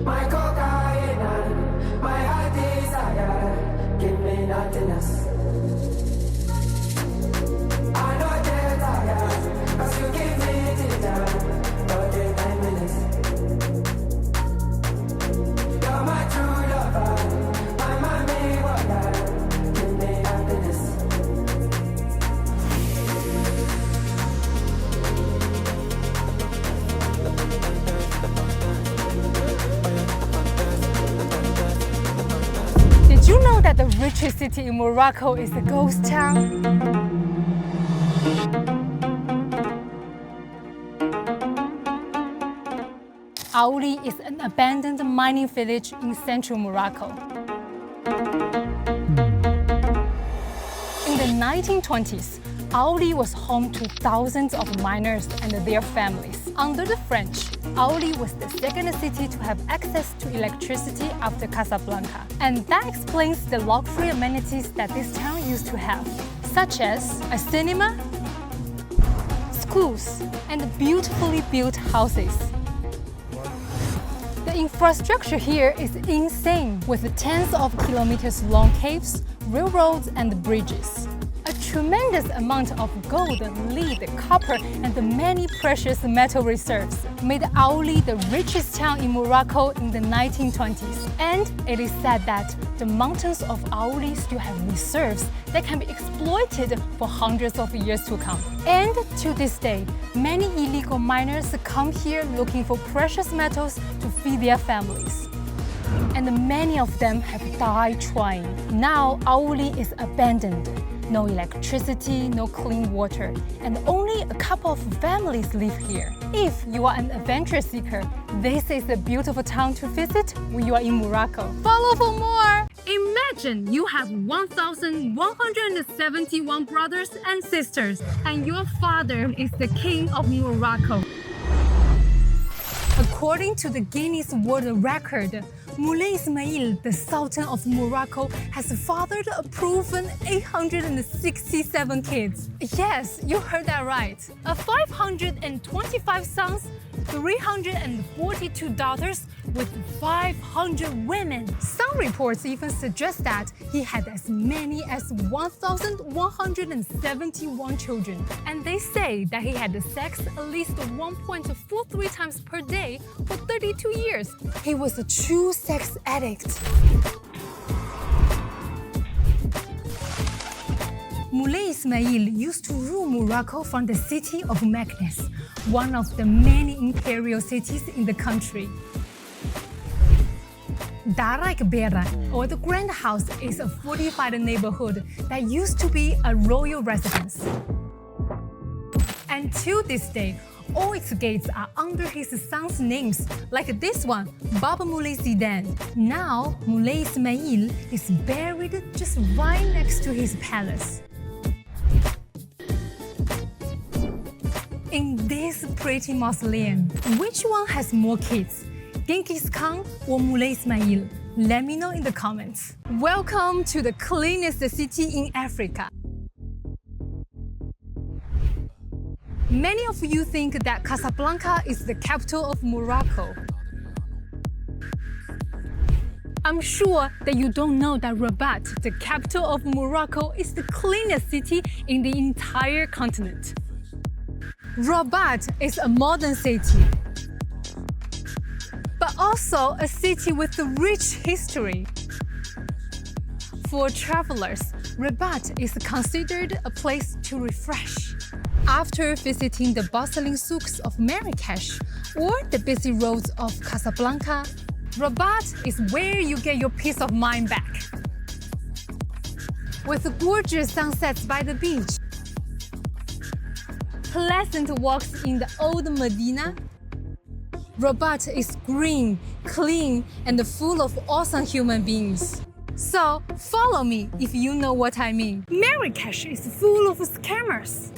My cocaine, my heart desire, give me nothing else. I know they're tired, 'cause you give me ginger, but they 9 minutes. You're my true lover, my mommy wonder, give me happiness. Did you know that the richest city in Morocco is a ghost town? Aouli is an abandoned mining village in central Morocco. In the 1920s, Aouli was home to thousands of miners and their families. Under the French, Aouli was the second city to have access to electricity after Casablanca. And that explains the luxury amenities that this town used to have, such as a cinema, schools, and beautifully built houses. The infrastructure here is insane, with tens of kilometers long caves, railroads, and bridges. A tremendous amount of gold, lead, copper, and the many precious metal reserves made Aouli the richest town in Morocco in the 1920s. And it is said that the mountains of Aouli still have reserves that can be exploited for hundreds of years to come. And to this day, many illegal miners come here looking for precious metals to feed their families. And many of them have died trying. Now Aouli is abandoned. No electricity, no clean water, and only a couple of families live here. If you are an adventure seeker, this is a beautiful town to visit when you are in Morocco. Follow for more! Imagine you have 1,171 brothers and sisters, and your father is the king of Morocco. According to the Guinness World Record, Moulay Ismail, the Sultan of Morocco, has fathered a proven 867 kids. Yes, you heard that right. 525 sons, 342 daughters, with 500 women. Some reports even suggest that he had as many as 1,171 children. And they say that he had sex at least 1.43 times per day for 32 years. He was a true sex addict. Moulay Ismail used to rule Morocco from the city of Meknes, one of the many imperial cities in the country. Darak Bera, or the Grand House, is a fortified neighborhood that used to be a royal residence. And to this day, all its gates are under his sons' names, like this one, Baba Moulay Zidane. Now, Moulay Ismail is buried just right next to his palace. In this pretty mausoleum, which one has more kids, Genghis Khan or Moulay Ismail? Let me know in the comments. Welcome to the cleanest city in Africa. Many of you think that Casablanca is the capital of Morocco. I'm sure that you don't know that Rabat, the capital of Morocco, is the cleanest city in the entire continent. Rabat is a modern city, but also a city with a rich history. For travelers, Rabat is considered a place to refresh. After visiting the bustling souks of Marrakesh or the busy roads of Casablanca, Rabat is where you get your peace of mind back. With gorgeous sunsets by the beach, pleasant walks in the old Medina, Rabat is green, clean, and full of awesome human beings. So follow me if you know what I mean. Marrakesh is full of scammers.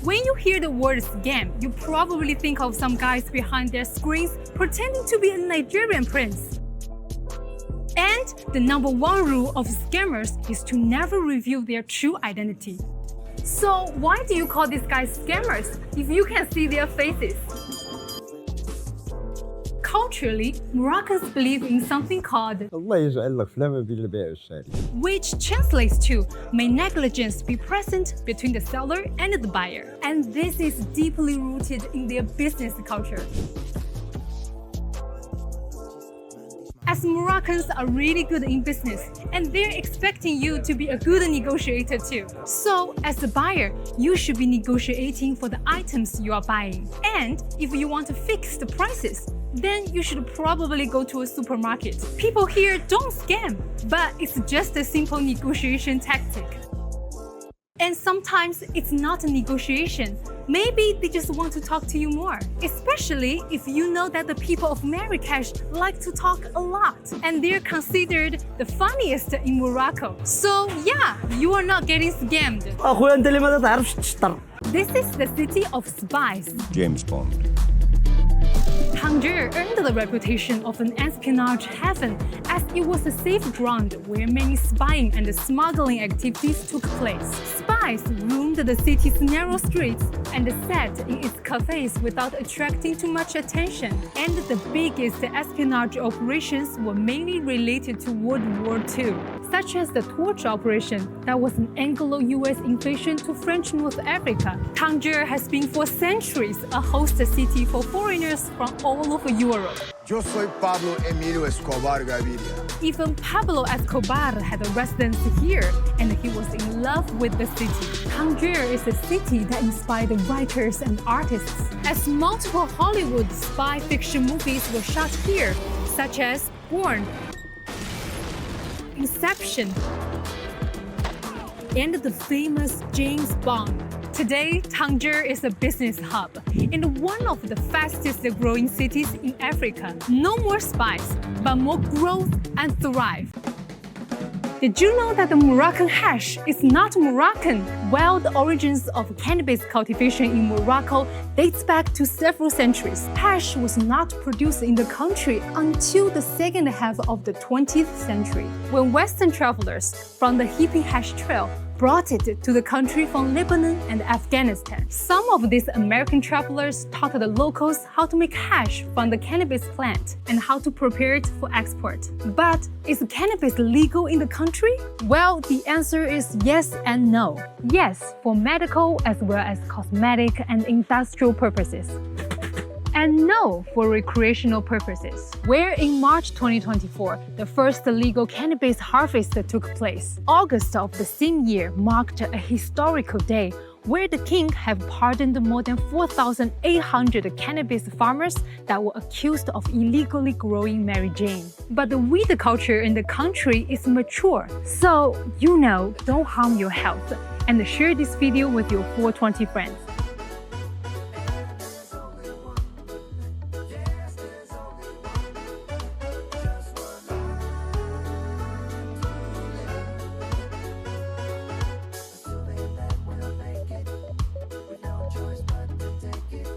When you hear the word scam, you probably think of some guys behind their screens pretending to be a Nigerian prince. And the #1 rule of scammers is to never reveal their true identity. So why do you call these guys scammers if you can see their faces? Culturally, Moroccans believe in something called, الله يجعل لك لما بين البيع والشراء. which translates to, may negligence be present between the seller and the buyer. And this is deeply rooted in their business culture. As Moroccans are really good in business, and they're expecting you to be a good negotiator too. So, as a buyer, you should be negotiating for the items you are buying. And if you want to fix the prices, then you should probably go to a supermarket. People here don't scam, but it's just a simple negotiation tactic. And sometimes it's not a negotiation. Maybe they just want to talk to you more. Especially if you know that the people of Marrakesh like to talk a lot. And they're considered the funniest in Morocco. So yeah, you are not getting scammed. اخويا انت اللي ما تعرفش تشطر. This is the city of spies. James Bond. Tanger earned the reputation of an espionage heaven as it was a safe ground where many spying and smuggling activities took place. Spies roamed the city's narrow streets and sat in its cafes without attracting too much attention. And the biggest espionage operations were mainly related to World War II, such as the Torch Operation that was an Anglo-US invasion to French North Africa. Tanger has been for centuries a host city for foreigners from all over Europe. Yo soy Pablo Emilio Escobar Gaviria. Even Pablo Escobar had a residence here, and he was in love with the city. Tanger is a city that inspired writers and artists, as multiple Hollywood spy fiction movies were shot here, such as Born, Inception, and the famous James Bond. Today, Tanger is a business hub and one of the fastest growing cities in Africa. No more spies, but more growth and thrive. Did you know that the Moroccan hash is not Moroccan? Well, the origins of cannabis cultivation in Morocco dates back to several centuries. Hash was not produced in the country until the second half of the 20th century, when Western travelers from the hippie hash trail brought it to the country from Lebanon and Afghanistan. Some of these American travelers taught the locals how to make hash from the cannabis plant and how to prepare it for export. But is cannabis legal in the country? Well, the answer is yes and no. Yes, for medical as well as cosmetic and industrial purposes. And no for recreational purposes, where in March 2024, the first legal cannabis harvest took place. August of the same year marked a historical day where the king have pardoned more than 4,800 cannabis farmers that were accused of illegally growing Mary Jane. But the weed culture in the country is mature, so don't harm your health and share this video with your 420 friends.